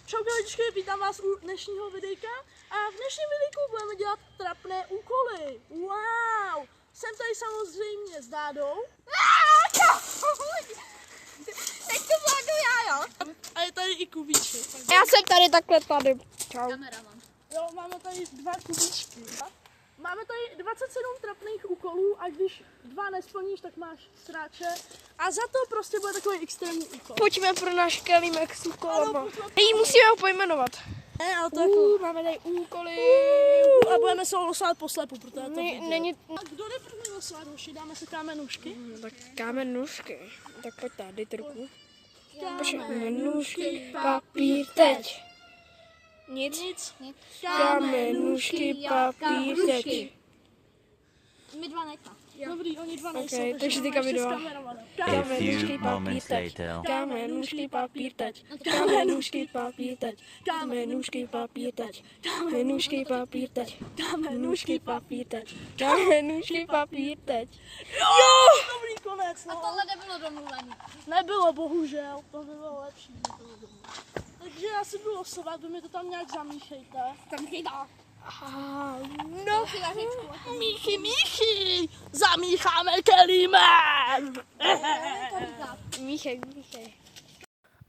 Čau lidičky, vítám vás u dnešního videjka a v dnešním videjku budeme dělat trapné úkoly. Wow! Jsem tady samozřejmě s Dádou. Tak to vládu já, jo? A je tady i Kubíček. Já jsem tady takhle tady. Čau. Jo, máme tady 2 Kubíčky. Máme tady 27 trapných úkolů a když 2 nesplníš, tak máš sráče. A za to prostě bude takový extrémní úkol. Pojďme pro náš kelímek s úkolama. Jí musíme ho pojmenovat. Ne, ale to jako... Máme tady úkoly. A budeme se ho losovat poslepu, protože to Není... A kdo jde první losovat, hoši? Dáme si kámenušky? Tak kámen nůžky. Tak pojď tady trku. Kámen, nůžky, papír, teď. Nic. Kámen, nůžky, papír, teď. My 2 nechá. Dobrý, oni 2 nejsou, Okay, takže teďka my 2. A few moments later. Kámen, nůžky, papír, teď. Kámen, nůžky, papír, teď. Kámen, nůžky, papír, teď. Kámen, nůžky, papír, teď. Kámen, nůžky, papír, teď. Kámen, nůžky, papír, teď. Jo! Dobrý konec, A no. tohle nebylo domluvený. Nebylo, bohužel, to by bylo lepší. Takže já si budu losovat, vy mi to tam nějak zamíchejte. Tam chytá. No, míchy, zamícháme kelímem. Míchej.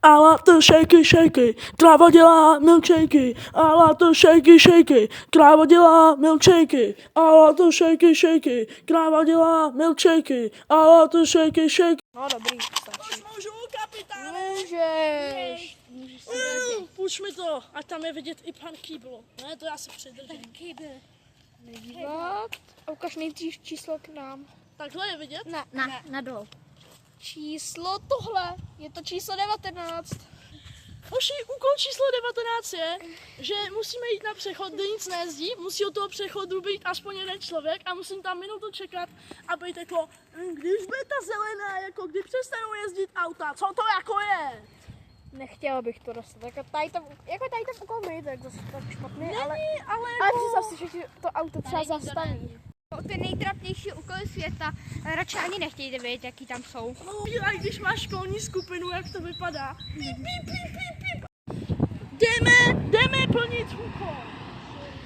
I like to shaky, kráva dělá milkshakey. I like to shaky, kráva dělá milkshakey. I like to shaky, kráva dělá milkshakey. I like to shaky. No dobrý, stačí. Můžu, kapitáne? Můžeš. Puš mi to, ať tam je vidět i pan Kýbl. Ne, to já se přidržím. Dívat. A ukaž nejdřív číslo k nám. Takhle je vidět? Na dolů. Číslo tohle. Je to číslo 19. Hoši, úkol číslo 19 je, že musíme jít na přechod, kde nic nejezdí, musí od toho přechodu být aspoň jeden člověk a musím tam minutu čekat a být jako, když bude ta zelená, jako kdy přestanou jezdit auta, co to jako je? Nechtěla bych to dostat. Jako tady tam úkol nejde, tak zase tak špatný, ale Ale představ si, že ti to auto třeba zastaví. Ty nejtrapnější úkoly světa, radši ani nechtějte vědět, jaký tam jsou. a když máš školní skupinu, jak to vypadá? Píp. Jdeme plnit úkol.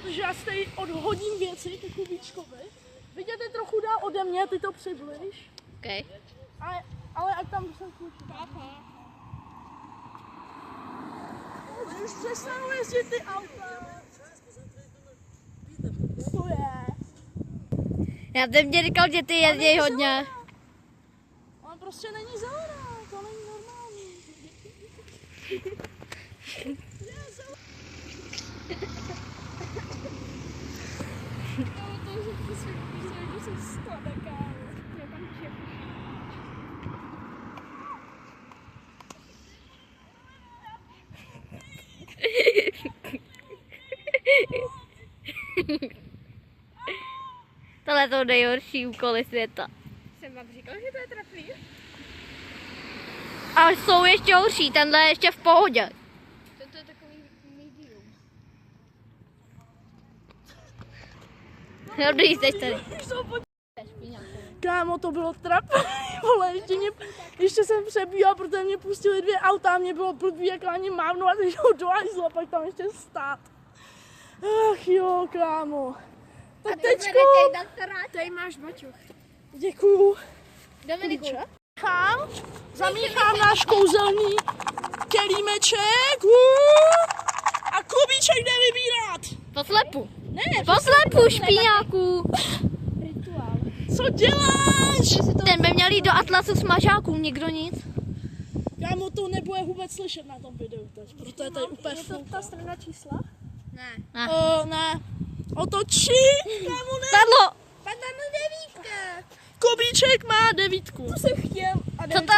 Takže já si tady odhodím věci ke Kubíčkovi. Vidíte trochu dál ode mě, ty to přibliž. Okay. Ale ať tam jsem klučka. Už přestanou jezdit ty auta. To je. Já jsem ti říkal, že ty jezdí hodně. Ale prostě není zelená, to není normální. Tohle jsou nejhorší úkoly světa. Jsem vám říkal, že to je trapný. A jsou ještě horší, tenhle je ještě v pohodě. To je takový medium. Dobrý, teď tady. Kámo, to bylo trapné, vole, ještě jsem přebíhala, protože mě pustili 2 auta a mě bylo blbý, jak ani mávnu a teď ho do hajzla, pak tam ještě stát. Ach jo, kámo. Tak tečko, Tady máš baťoch. děkuju. Dominiku. Zamíchám náš kouzelný kelímeček. A Kubíček jde vybírat. Poslepu. Ne, Poslepu, špíňáků. co děláš? Ten by měl jít do Atlasu smažáků, nikdo nic. Kámo, to nebude vůbec slyšet na tom videu teď, protože to je úplně flouka. strana čísla? Ne. Ne. Otočí, kámo, ne. Padlo. Padla na 9. Kubíček má 9. To jsem chtěl. A Co to?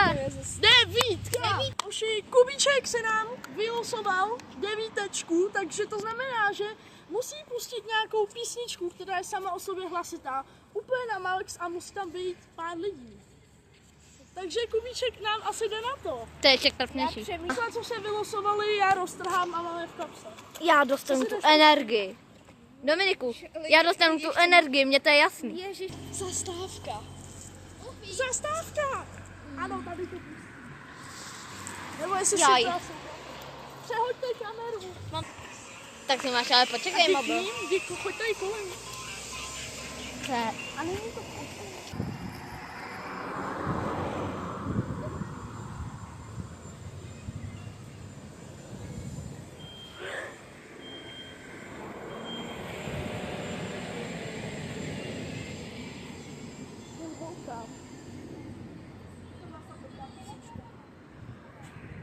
9. Oši, Kubíček se nám vylosoval 9, takže to znamená, že musí pustit nějakou písničku, která je sama o sobě hlasitá, úplně na max a musí tam být pár lidí. Takže Kubíček nám asi jde na to. To je trapnější. Přemýšlím, co se vylosovali, já roztrhám a máme v kapse. Já dostanu tu energii. Dominiku, já dostanu tu energii, mně to je jasný. Ježiš. Zastávka. Zastávka! Ano, tady to pustí. Nebo jestli Jaj. si to přehoďte kameru. Tak si máš, ale počkej, mobil. Děkuji, choď tady kolem. A není to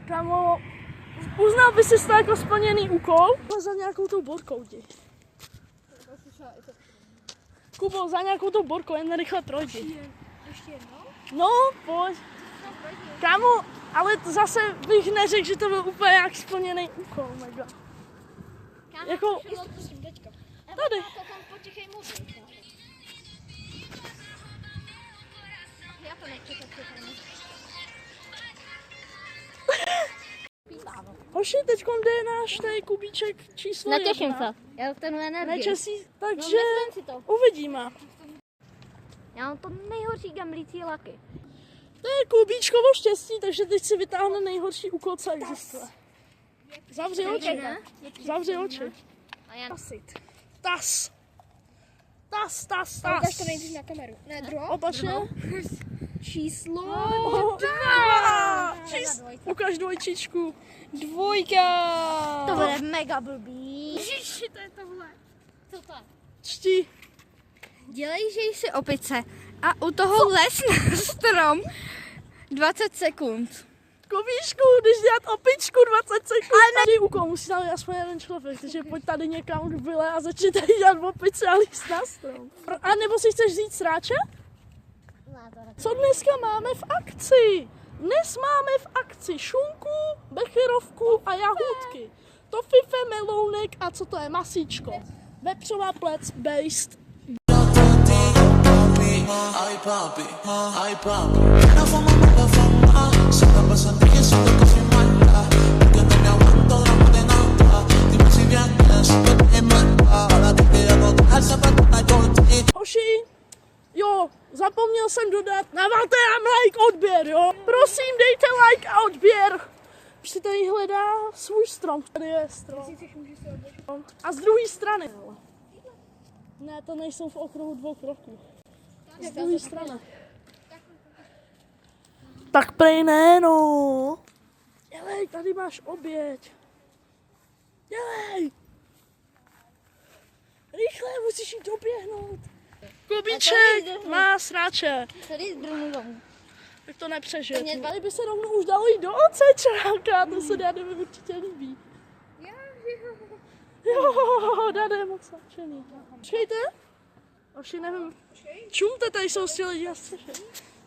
Kámo, uznal by si to jako splněný úkol? Za nějakou tou borkou jdi. Kubo, za nějakou tou borkou, jen rychle projdi. Ještě jednou? No, pojď. Kámo, ale zase bych neřekl, že to byl úplně jak splněný úkol, mega. Jako, tady. Já to nechci, tak Hoši, teď jde náš tady Kubíček číslo 1. Netěším se. Já dostanu energii. Nečasí, takže myslím si to. uvidíme. Já mám to nejhorší gamblící laky. To je Kubíčkovo štěstí, takže teď si vytáhne nejhorší úkol, co existuje. Zavři oči. Zavři oči. A já Tas. Ukaž to nejdřív na kameru. Ne, druhou? Opačně. Číslo... Dva. Ukaž dvojčičku. 2. to bude mega blbý. Ježiši, to je tohle. Co to? Čti. Dělej si opice a u toho les na strom 20 sekund. Kubíčku, když dělat opičku 20 sekund. Ale ne. Úkol musí tam aspoň jeden člověk, takže pojď tady někam k byle a začni tady dělat opice a líst na strom. A nebo si chceš vzít sráče? Co dneska máme v akci? Dnes máme v akci šunku, becherovku a jahůdky. Tofife, melounek a co to je? Masíčko. Vepřová plec, based. Ay papi, la fama me la fama, se la pasan diciendo que soy mala, que no me aguanto drama de nada, dime si vienes, que te mata, la que te hago dejar zapatona yo te. Hoši, jo, zapomněl jsem dodat, dávajte nám like, odběr, jo. Prosím, dejte like a odběr. Už si tady hledá svůj strom. Tady je strom. A z druhé strany. Ne, to nejsou v okruhu 2 kroků. Z druhé strany. Tak prej ne, no. Dělej, tady máš oběť. Dělej. Rychle, musíš jít doběhnout. Kubíček má sráče. Tady druhou domů. Tak to nepřežije. Tady by se rovnou už dalo jít do ocečáka, to se Dane určitě líbí. Jo, Dane je moc nadšený. Počkejte. Už nevím. Čumte, tady jsou ti lidi na střeše.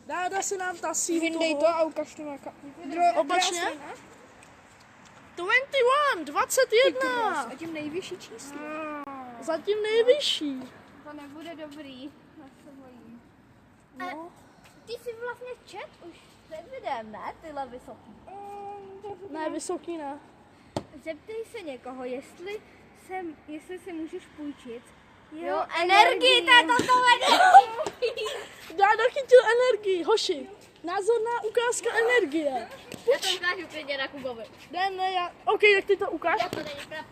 Dáda se nám tasí Vyndej to a ukaž to na kameru. Opačně. 21. Zatím nejvyšší číslo. Zatím nejvyšší. To nebude dobrý. Já se bojím. No. Ty jsi vlastně čet už před videem, ne? Tyhle vysoký. Ne, vysoký ne. Zeptej se někoho, jestli si můžeš půjčit. Jo, energii této Dáda chytil energii, hoši. Názorná ukázka energie. Já to ukážu klidně na Kubovi. Ne, já... OK, tak ty to ukáž. To není pravda.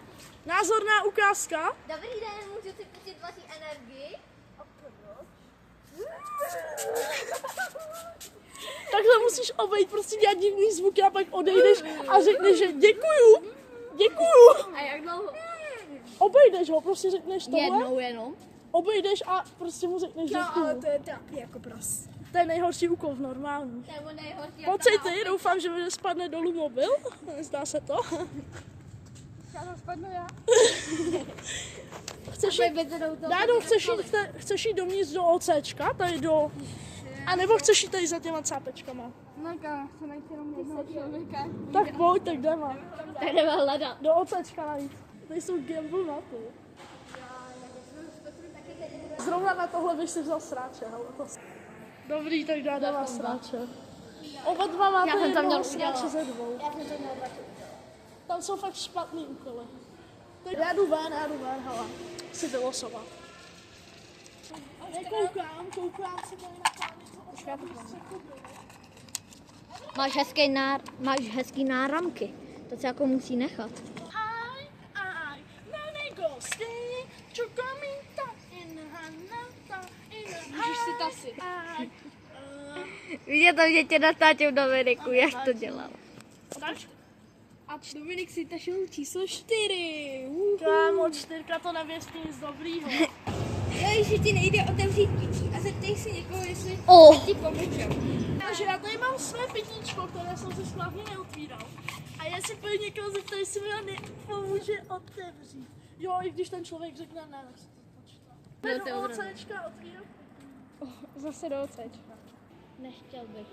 Názorná ukázka. Dobrý den, můžu si pustit vaši energii? Takhle musíš obejít, prostě dělat divný zvuky a pak odejdeš a řekneš, že děkuju. A jak dlouho? Obejdeš ho, prostě řekneš tohle. Jednou jenom. Obejdeš a prostě mu řekneš děkuju. Ale to je tak jako pros. To je nejhorší úkol v normálním. Nebo nejhorší. Pocit ty, doufám, že mi spadne dolů mobil. Zdá se to. Já to spadnu já. Chceš jít, Dádo, chceš jít dovnitř do OCčka, tady do... A nebo chceš jít tady za těma cápečkama? Neka, chci najít jenom jednoho člověka. Tak pojď, tak jdeme. Tak jdeme hledat. Do OCčka najít. Tady jsou gamble mapy. Zrovna na tohle bych si vzal sráče. Dobrý, tak Dáda má sráče. Oba dva máte Já jsem tam jednoho měl sráče ze 2. Tam jsou fakt špatný úkoly. Já jdu ven, hele. Si vylosovat. Koukám si tady na plány. Máš hezký náramky. To se jako musí nechat. Ai, nenegosti, čokomita, in hanata, in Můžeš si tasy. ai. Vidět tam, že tě natáčím Dominiku, jak to dělal. Tač? A Dominik si tašil číslo 4. Kámo, 4 to nevěstí nic dobrýho. Že ti nejde otevřít pití a zeptej si někoho, jestli ti pomůže. Takže já tady mám své pitíčko, které jsem si správně neotvíral. A já se pojď někoho zeptat, jestli mi ho nepomůže otevřít. Jo, i když ten člověk řekne ne, tak se to počítá. Do OCčka otvírám. Zase do ocečka. Nechtěl bych.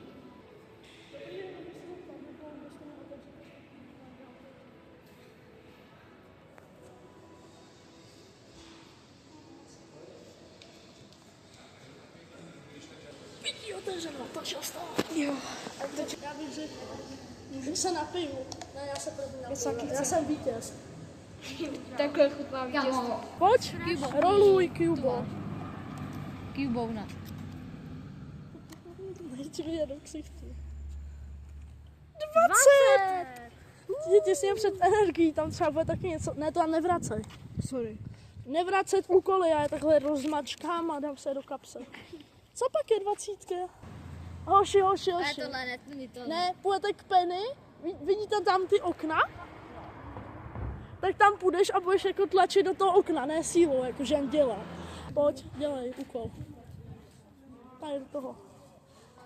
Pití otevřeno, to často. Jo. Já bych řekl, že se napiju. Ne, já se první napiju. Já jsem vítěz. Takhle chutná vítězství. Pojď, roluj, Kubo. Cubovna. Nechci vidět do ksichtu. 20! Je těsně před energií, tam třeba bude taky něco. Ne, to tam nevracej. Sorry. Nevracet úkoly, já je takhle rozmačkám a dám se do kapse. Co pak je 20? Hoši. tohle ne, to ne. Ne, půjdete k Penny, vidíte tam ty okna? Tak tam půjdeš a budeš jako tlačit do toho okna, ne sílou, jako žen dělá. Pojď, dělej úkol. Tady do toho.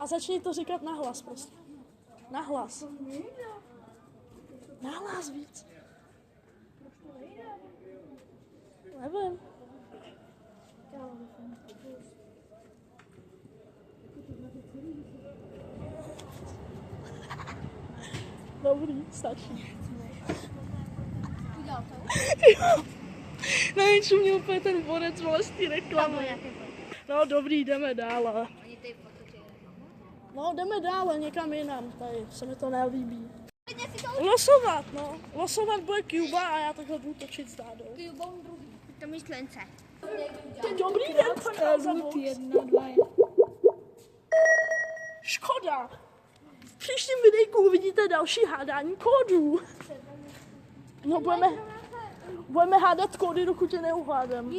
A začni to říkat nahlas prostě. Nahlas. Nahlas víc. Nevím. Dobrý, stačí. Udělal to? Nevím, čím mě úplně ten bonec vlastně reklamy. No dobrý, jdeme dále. No jdeme dále, někam jinam, tady se mi to nelíbí. Losovat, no. Losovat bude Kuba a já takhle budu točit s Dádou. Kubou druhý. To myšlence. Dobrý den, pane Zabos. 1, 2. Škoda. V příštím videjku uvidíte další hádání kódů. No budeme hádat kódy, dokud je neuhádám.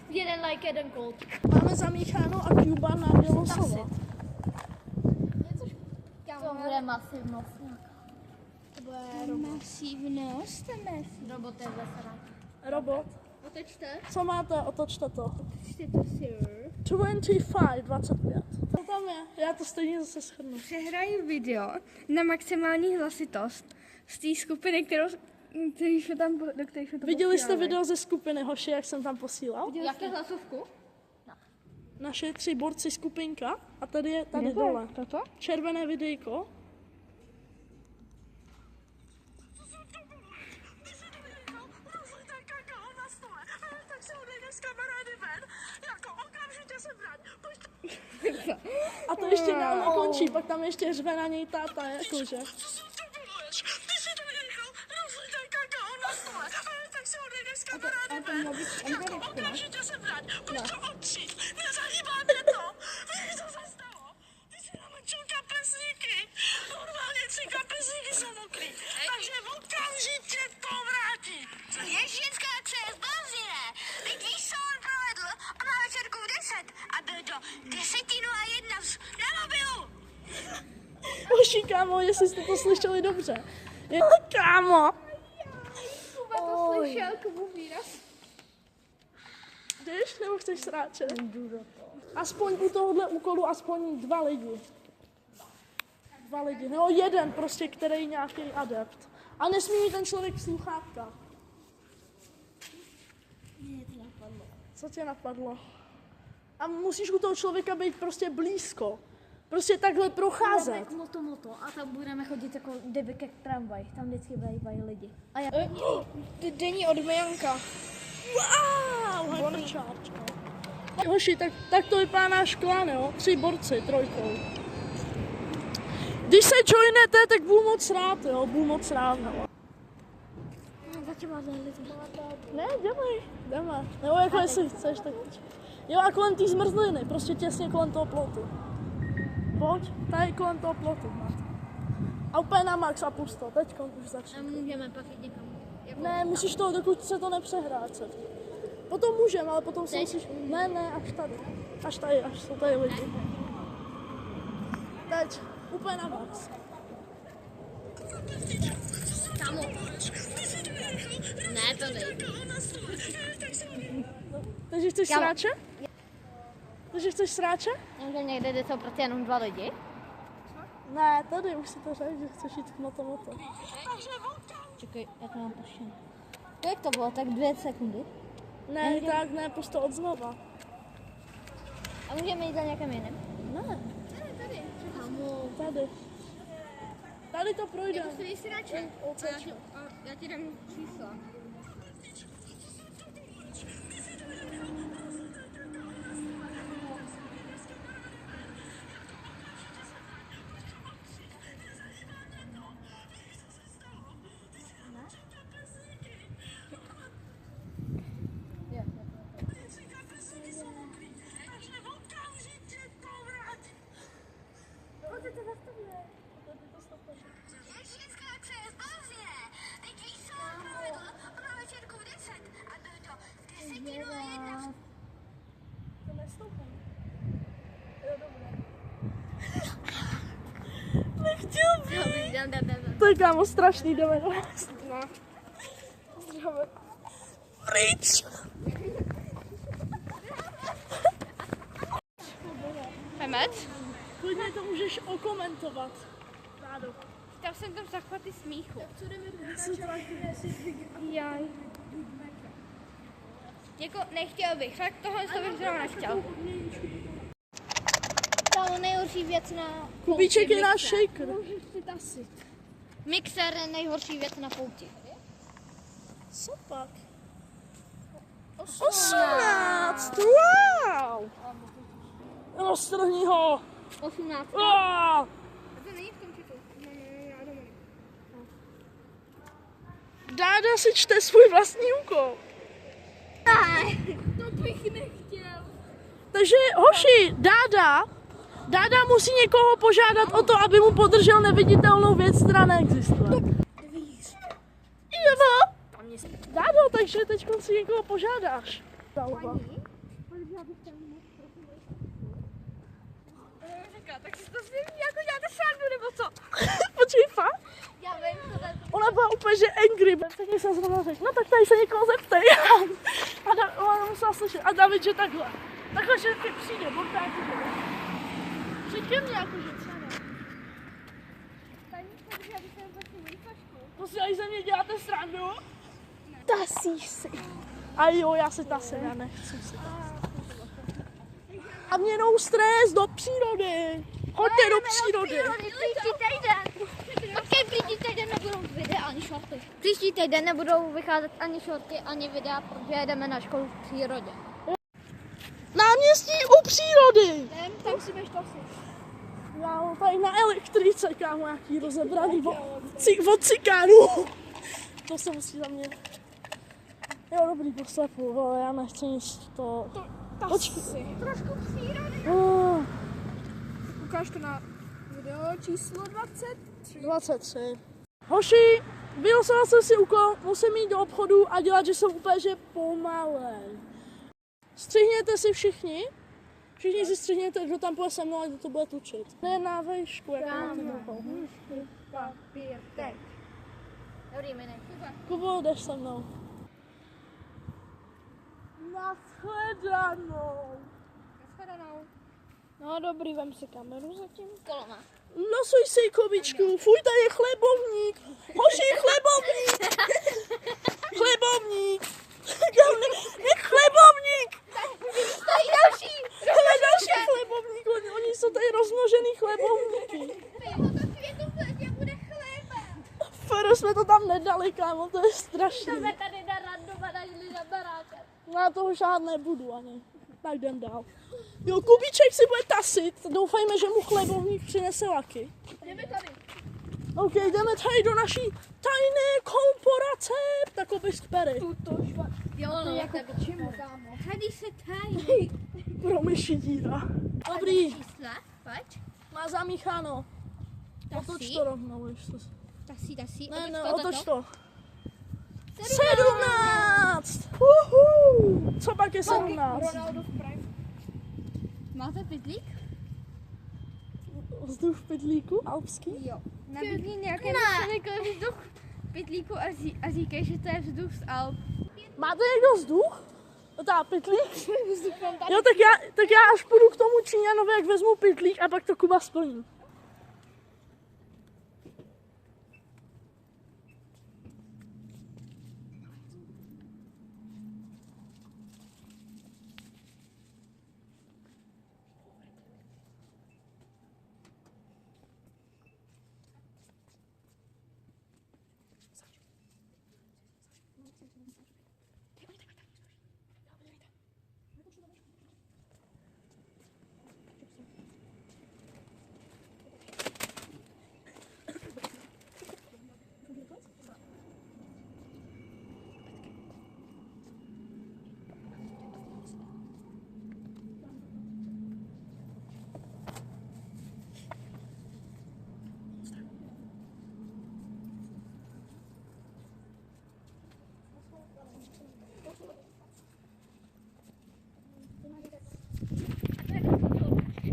Jeden like, jeden kód. Máme zamícháno a Kuba nám jde losovat. To bude masivnost. Masivnost. Robot je veselá. Robot. Otočte. Co máte? Otočte to. Otočte to, sir. 25. Co tam je? Já to stejně zase shrnu. Přehraji video na maximální hlasitost z té skupiny, do které jsme tam Viděli jste video ze skupiny Hoši, jak jsem tam posílal? Jaké hlasovku? Naše 3 borci skupinka a tady je tady dole. Toto? Červené videjko. A to ještě dál nekončí, pak tam ještě řve na něj táta, jakože. Okamžitě se vrať, pojď to odčít, nezahýbá mě to, víš, co se stalo? Ty jsi namočil kapesníky, normálně 3 kapesníky jsou mokrý, takže okamžitě to vrátí. Je ženská, co je zblázněné. Teď víš, co on provedl? On má večerku v 10 a byl to 10:01 na mobilu. Hoši, kámo, jestli jste to slyšeli dobře. Kámo! Kuba to slyšel, Kubu výraz. Jdeš nebo chceš sráčet? Aspoň u tohohle úkolu aspoň 2 lidi. 2 lidi, nebo jeden prostě, který nějaký adept. A nesmí mít ten člověk sluchátka. Co tě napadlo? A musíš u toho člověka být prostě blízko. Prostě takhle procházet. Moto a tam budeme chodit jako kdyby ke tramvaj. Tam vždycky bývají lidi. A já... Denní odměnka. Wow, hypercharge. Hoši, tak to vypadá náš klan, jo? 3 borci, 3. Když se joinete, tak budu moc rád, jo? Budu moc rád, hele. Ne, jdeme. Nebo jako jestli chceš, tak jo, a kolem té zmrzliny, prostě těsně kolem toho plotu. Pojď, tady kolem toho plotu máte. A úplně na max a pusto. Teďko už začne. Můžeme pak jít někam. Ne, musíš to, dokud se to nepřehrá celý. Potom můžeme, ale potom si musíš... Ne, až tady. Až jsou tady lidi. Teď, úplně na max. Kámo. Ne, to nejde. Takže chceš Kámo. sráče? Takže chceš sráče? Že někde jde to prostě jenom 2 lidi. Ne, tady už si to řekl, že chceš jít k moto. Čekaj, jak mám poštěn. Jak to bylo? Tak 2 sekundy. Ne, tak ne, pusto od znova. A můžeme jít za nějakým jiným? Ne, Kámo. tady. Tady to projde. Si radši. Já ti dám čísla. Všechno, co je zbožně. Teď víš, co mám pravidlo. Ona večerku v 10 a do 10:01. To nestoupám. Jo, dobré. Nechtěl bych. To je kámo strašný, jdeme do vás. No. Jdeme. Pryč. Hemet? Klidně to můžeš okomentovat. Rádo. Chtěl jsem tam zachvatit smíchu. Jaj. Jako nechtěl bych, tak tohle to bych zrovna nechtěl. To nejhorší věc na... Kubíček je náš shaker. Mixer je nejhorší věc na pouti. Co pak? 18. Wow. Roztrhni ho. 18. Ah. To není v tom čitu. Já doma. Dáda si čte svůj vlastní úkol. To bych nechtěl. Takže hoši, Dáda musí někoho požádat o to, aby mu podržel neviditelnou věc, která neexistuje. Jo, Dádo, takže teď si někoho požádáš. Tak si to s ním jako děláte srandu, nebo co? Počkej, fakt? Já vím, to je Ona byla úplně, že angry, tak jsem zrovna řekl, no tak tady se někoho zeptej. Ona musela slyšet. A David, že takhle. Takhle, že ty přijde, bortáky, že ne. Přijď ke mně, jakože třeba. To si tady ze mě děláte srandu? Tasíš si. A jo, já se tasím, já nechci si tasit. A mě no stres do přírody. Choďte do přírody. Příští týden. Počkej, příští týden nebudou videa ani shorty. Příští týden nebudou vycházet ani shorty, ani videa, protože jdeme na školu v přírodě. Náměstí u přírody. tam si běž tasit. Já tady na elektrice, kámo, nějaký rozebraný od cikánů. To se musí za mě. Jo, dobrý, poslepu, ale já nechci nic to... Počkej. Trošku přírody. Ukáž to na video číslo 23. 23. Hoši, vylosala jsem si úkol, musím jít do obchodu a dělat, že jsem úplně že pomalej. Střihněte si všichni. Všichni si střihněte, kdo tam půjde se mnou a kdo to bude tučit. Ne na vejšku, jako na ten úkol. Papír, teď. Dobrý, mi nech. Kubo, jdeš se mnou. Nashledanou. Nashledanou. No dobrý, vem si kameru zatím. Kolona. Nosuj si kobičku, fuj, tady je chlebovník. Hoši, chlebovník. Chlebovník. Je chlebovník. Tady další. Hele, další chlebovník, oni jsou tady rozmnožený chlebovníky. Fero, jsme to tam nedali, kámo, to je strašný. Jdeme tady na randoma, našli na baráka. Já toho žád nebudu ani. Tak jdem dál. Jo, Kubíček si bude tasit. Doufejme, že mu chlebovník přinese laky. Jdeme tady. OK, jdeme tady do naší tajné korporace. Takový spery. Jo, no, jako Čemu, kámo? Tady se tají. Pro myši díra. Dobrý, čísla, pojď. má zamícháno. Otoč to rovnou, ještě. Tasí. Ne, otoč to. 17! Uhu! Co pak je 17? Máte pytlík? Vzduch v pytlíku? Alpský? Jo. Nabídni nějaké člověkovi vzduch v pytlíku a říkej, že to je vzduch z Alp. Máte někdo vzduch? Tá pytlík? Jo, tak já až půjdu k tomu Číňanovi, jak vezmu pytlík a pak to Kuba splní.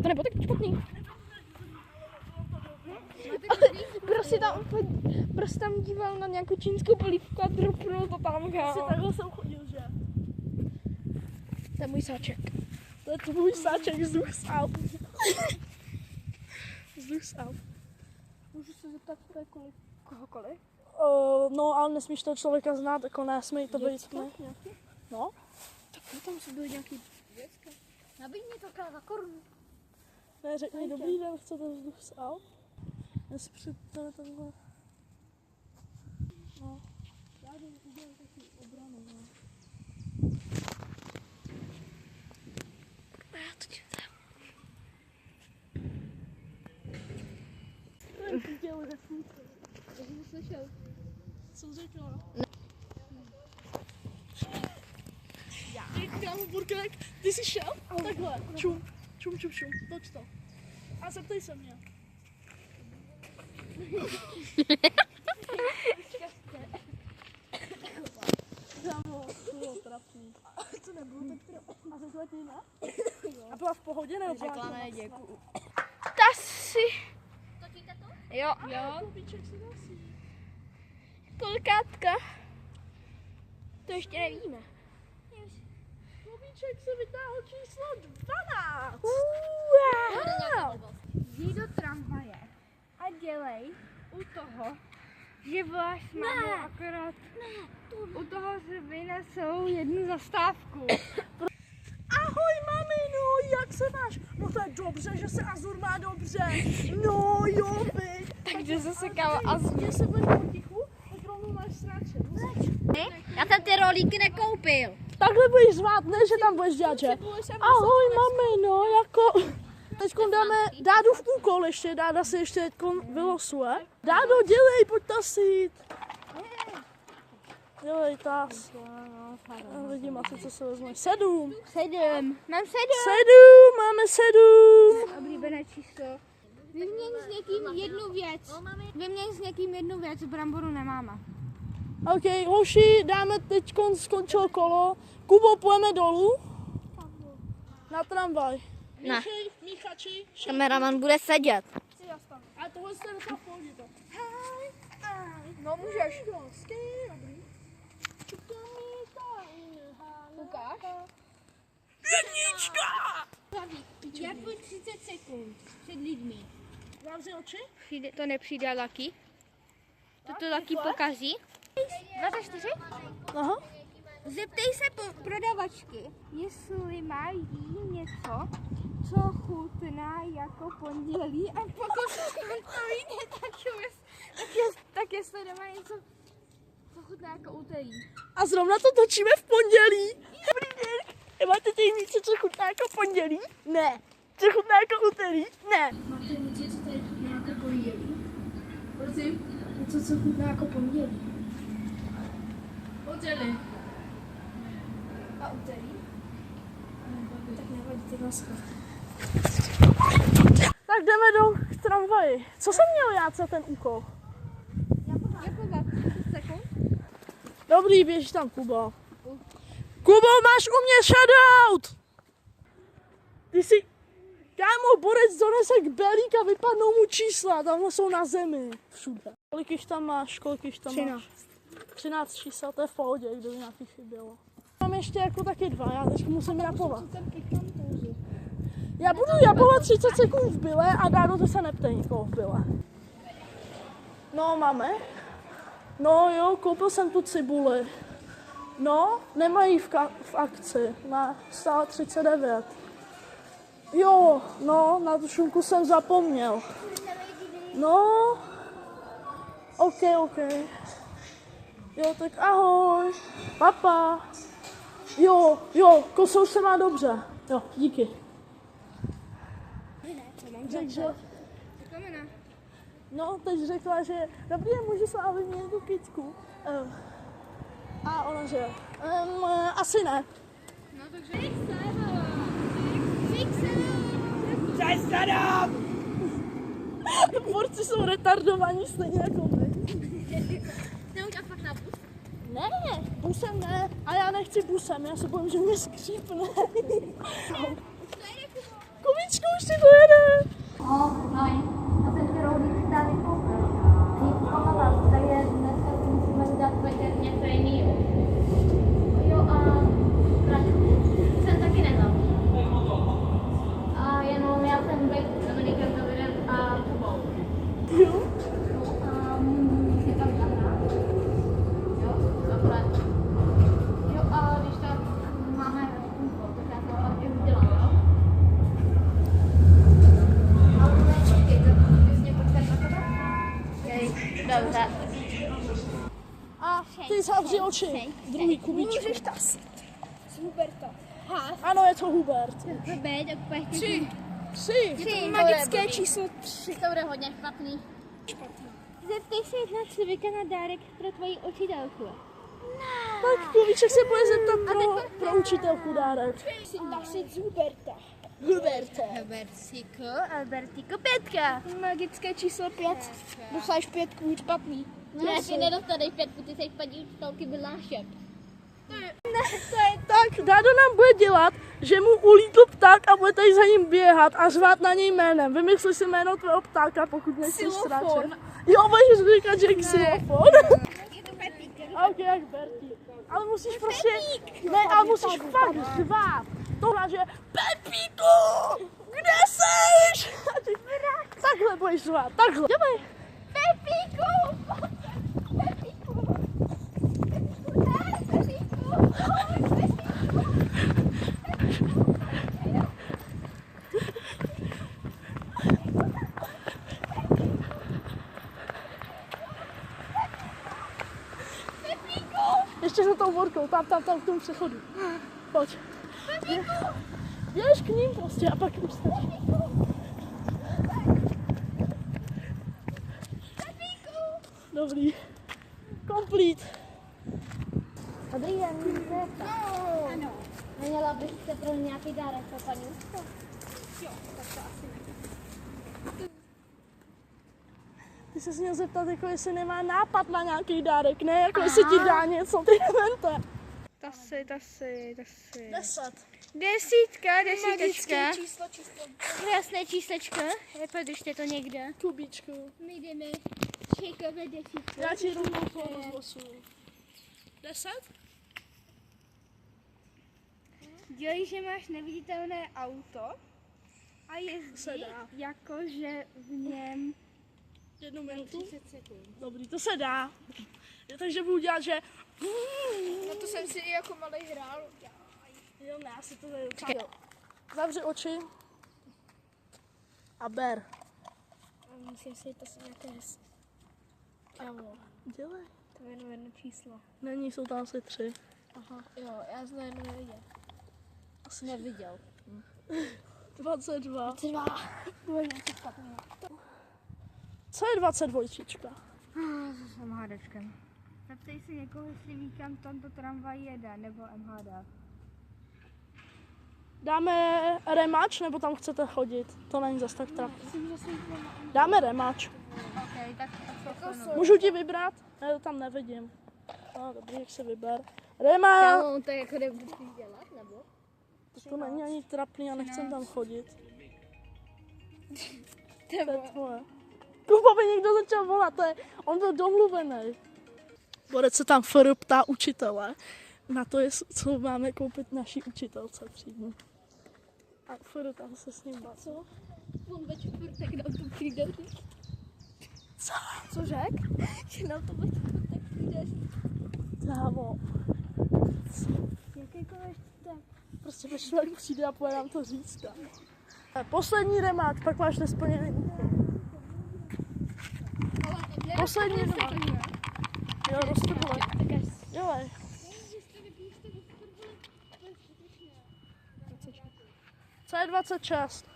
To nebo tak špatný. Prostě tam díval na nějakou čínskou polívku a dropnul to tam, kámo. Takhle jsem chodil, že? To je můj sáček. To je tvůj sáček, vzduch z Alp. Vzduch z Alp. Můžu se zeptat kohokoliv? No, ale nesmíš toho člověka znát, jako nesmí to být. Ne? No. Tak tam se byl nějaký... Nabídni to za korunu. Ne, řekni, dobrý den, chcete vzduch z Alp? Já si představím takhle. No. Já jdu udělat takový obranu, no. Já to čítám. Co jsi řekla? Já mu burgerek, ty jsi šel? Takhle, čum, toč to. A zeptej se mě. Kámo, to bylo trapný. Co nebylo tak trapný? A řekla ti ne? A byla v pohodě nebo byla? Řekla ne, děkuju. Ta si... Točíte to? Jo. Kubíček si nosí. Kolikátka? To ještě nevíme. Kubíček se vytáhl číslo 12. Jdi do tramvaje a dělej u toho, že voláš s mámou, akorát u toho se vynesou jednu zastávku. Ahoj mamino, jak se máš? No to je dobře, že se Azur má dobře. No jo, vy. Takže zase kámo Azur. Když se budeš potichu, tak rovnou máš sráče. Já jsem ty rolíky nekoupil. Takhle budeš zvát, ne, že tam budeš dělat, že? Ahoj mamino, jako... Teď dáme Dádu v úkol ještě, Dáda si ještě vylosuje. Dádo, dělej, pojď tasit. Dělej tas. Vidím asi, co se vezme. 7. 7. Mám 7. 7, máme 7. Oblíbené číslo. Vyměň s někým jednu věc. Vyměň s někým jednu věc, bramboru nemáme. OK, hoši, dáme teď skončilo kolo. Kubo, půjdeme dolů. Na tramvaj. Ne. Míchači, Kameraman bude sedět. a tohle se nechat v pohodě. No můžeš. Ukáž? Já půjdu 30 sekund před lidmi. Zavři oči. To nepřijde Lucky. To Lucky pokazí. 24. Aha. Zeptej se prodavačky, jestli mají něco, co chutná jako pondělí, a pokud to jde, tak jestli nemá něco, co chutná jako úterý. A zrovna to točíme v pondělí. Dobrý den. Máte tady něco, co chutná jako pondělí? Ne. Co chutná jako úterý? Ne. Máte něco, co tady chutná jako pondělí? Prosím? Něco, co chutná jako pondělí? Pondělí. A úterý? Tak nevadí, ty vás. Tak jdeme vedou k tramvaji. Co jsem měl já za ten úkol? Jakova, 30 sekund. Dobrý, běž tam, Kubo. Kubo, máš u mě shoutout! Ty si... Kámo, borec donese k belík a vypadnou mu čísla, tamhle jsou na zemi. Všude. Kolik jich tam máš? 13 čísel, to je v pohodě, kdyby nějaký chybělo. Mám ještě jako taky 2, já teď musím rapovat. Já budu rapovat 30 sekund v byle a Dáno, ty se neptej nikoho v byle. No, máme? No jo, koupil jsem tu cibuli. No, nemají v akci, na stále 39. Jo, no, na tu šunku jsem zapomněl. No, ok. Jo, tak ahoj, papa. Jo, kosa už se má dobře. Jo, díky. Takže, no, teď řekla, že dobrý, můžu s vámi mít tu kytku. A ona že, asi ne. No takže... Borci jsou retardovaní stejně jako my. Neudělá fakt na bus? Ne, busem ne. A já nechci busem, já se bojím, že mě skřípne. Kubičku, už si dojede. Jo. Dobře. A ty zavři oči. Druhý Kubičku. Můžeš tasit. Huberta. Ano, je to Hubert. Dobře, tak pojď. 3. Magické číslo 3. To bude hodně špatný. Zeptej se jedna člověka na dárek pro tvoji učitelku. Tak Kubiček se bude zeptat pro učitelku dárek. Naši z Huberta. Albertíko, 5. Magické číslo 5. Dosáš 5, špatný. Ne, ty nedostaneš 5, ty jsi paní učitelky Milášek. Tak Dádo nám bude dělat, že mu ulítl pták a bude tady za ním běhat a řvát na něj jménem. Vymysli si jméno tvého ptáka, pokud nejsi ztračen. Jo, budeš říkat, že je xylofon. Ok, jak Bertí. Ale musíš prostě... Ne, ale musíš fakt řvát. Tohle, že Pepíku, kde seš? A ty takhle budeš řvát, takhle. Dělej. Pepíku! Ještě za tou vorkou, tam k tomu přechodu. Pojď. Běž k ním prostě a pak už stačí. Dobrý. Complete. Dobrý den, ano. Neměla byste pro nějaký dárek pro paní učitelku? Ty se měl zeptat, jako jestli nemá nápad na nějaký dárek, ne jako jestli ti dá něco, ty nemente. Tasy. 10. Desítečka. číslo. Krásné číslečko. Podržte to někde. Kubičku. My jdeme čekovat desítku. Já ti rovnou to rozposunu. 10? Dělej, že máš neviditelné auto a Se jezdí dá. jakože v něm 1 minutu. 30 sekund. Dobrý, to se dá. Takže budu dělat, že... No to jsem si i jako malej hrál. Jo, ne, já si to tady docela. Zavři oči. A ber. Musím si to nějaké hezky. Kámo, dělej. To je jenom jedno číslo. Není, jsou tam asi 3. Aha, jo, já jsem jedno neviděl. Asi Neviděl. 22. Bude něco špatného. Co je 22? S MHDčkem. Zeptej si někoho, jestli ví, kam tento tramvaj jede, nebo MHD. Dáme rematch, nebo tam chcete chodit? To není zas tak trapné. Dáme rematch. Okay, tak Můžu ti vybrat? Já to tam nevidím. No, dobrý, jak se vyber. Rematch! on to jako nebudu dělat, nebo? To není ani trapný, já nechcem tam chodit. To je tvoje. Kuba by někdo začal volat, on byl domluvený. Borec se tam FR ptá učitele na to, co máme koupit naší učitelce třídní. A FR tam se s ním baví. Co? On ve čtvrtek nám to přijde říct. Co řek? Že nám to ve čtvrtek přijde říct. Kámo, Jakýkoliv čtvrtek. prostě ve čtvrtek přijde a pojede nám to říct. Kámo. Poslední rematch, pak máš nesplněný úkol. Poslední rematch. Jo, roztrhle. Dělej. Co je 26?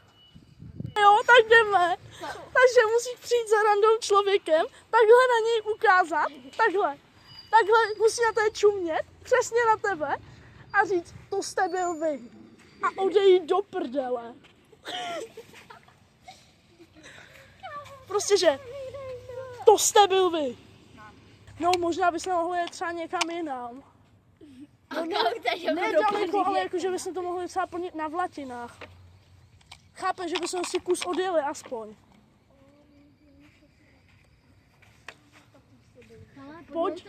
Jo, tak jdeme. Takže musíš přijít za random člověkem, takhle na něj ukázat, takhle. Takhle musí na tebe čumět, přesně na tebe a říct, to jste byl vy. A odejít do prdele. Prostě, že to jste byl vy. No, možná bychom mohli jet třeba někam jinam. No, ne daleko, ale jakože bychom to mohli třeba plnit na Vlatinách. Chápeš, že bychom si kus odjeli aspoň. Pojď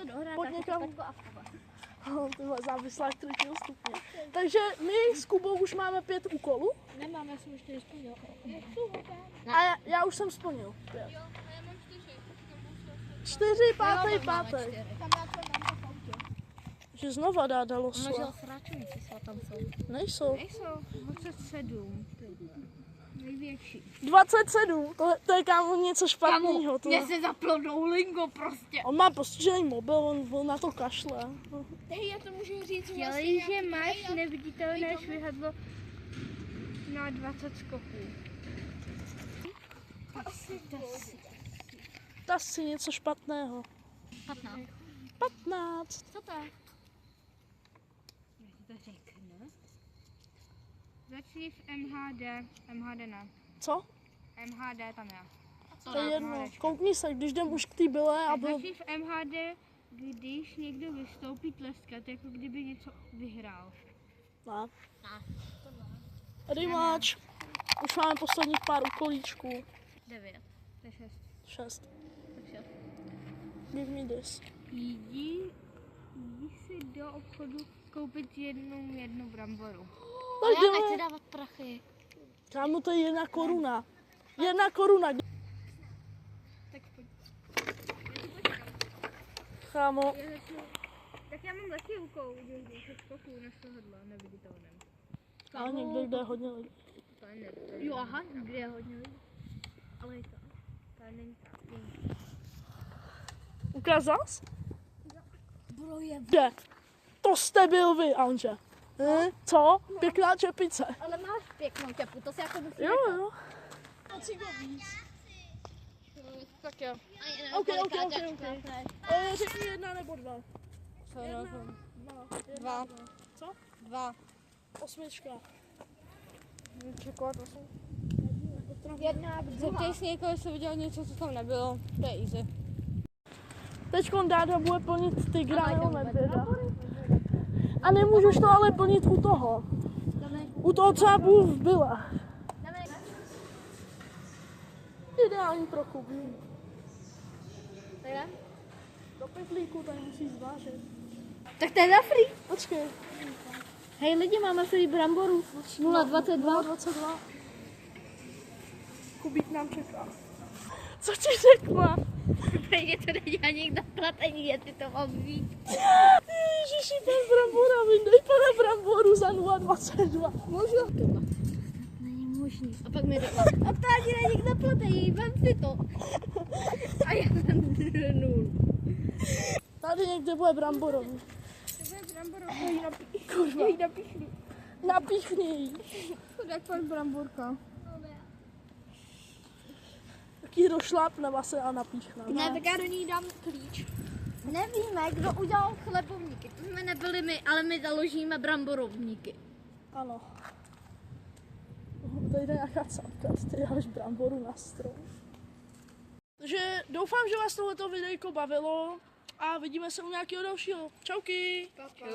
někam. Oh, tyhle závislá 4 stupně. Takže my s Kubou už máme 5 úkolů. Nemám, já jsem už 4 splnil. A já už jsem splnil 5. 4, 5. Tam já to mám v autě. Že znova dalo Množil sla. sračnici, co tam jsou. Nejsou. Nejsou, 27. Největší. 27, to je kámo něco špatného. Mně se zaplo Duolingo prostě. On má postižený mobil, on na to kašle. Já to můžu říct vlastně. Že máš neviditelné švihadlo na 20 skoků. To si něco špatného. 15. 15. Co to je? To řekne. Začni v MHD. MHD ne. Co? MHD tam je. To je jedno. Koukni se, když jdem už k té byle a byl... Začni v MHD, když někdo vystoupí tleskat, jako kdyby něco vyhrál. Ne. Rematch. Už máme posledních pár úkolíčků. 9. To je 6. 6. Tak 6. Give me this. Jdi si do obchodu koupit jednu bramboru. Tak jdeme. dávat prachy. Kámo, to je 1 koruna. 1 koruna. Tak pojď. Kámo, Tak já mám taky úkol udělat 10 skoků na tohle neviditelném. ale někde jde hodně lidí. To je neviditelné. Jo, aha, kde je hodně lidí. Ale je to. To není tak. Ukázal jsi? Kde? To jste byl vy, Anže. Co? Pěkná čepice. Ale máš pěknou čepu, to si jako musí Jo. Tak jo. OK. Řekni 1 nebo 2. Co 2. 2. Co? 2. 8. Čekovat 8. Zeptej se někoho, jestli viděl něco, co tam nebylo. To je easy. Teďkon Dáda bude plnit tygra nebo medvěda. A nemůžeš to ale plnit u toho. U toho, co já budu v byle. Ideální pro Kubu. Do pytlíku tady musíš zvážit. Tak to je za free. Počkej. Hej lidi, máme free bramboru. 0,22. 22. Kubík nám čeká. Co ti řekla? Protože to není ani na platení, jestli to mám vzít. Ježiši, pan brambora, vyndej pana bramboru za 0,22. Můžu? Není možný. A pak mi řekla, a to ani není na platení, vem si to. A já jsem 0. Tady někde bude bramborový. To je bramborový. Kurva. Jej napíchnu. Napíchni ji. Chudák pan bramborka. Taky došlápne se a napíchne. Ne, tak já do ní dám klíč. Nevíme, kdo udělal chlebovníky. To jsme nebyli my, ale my založíme bramborovníky. Ano. vejde nějaká capka, ty dáš bramboru na strom. Takže doufám, že vás tohleto videjko bavilo a vidíme se u nějakého dalšího. Čauky! Čau.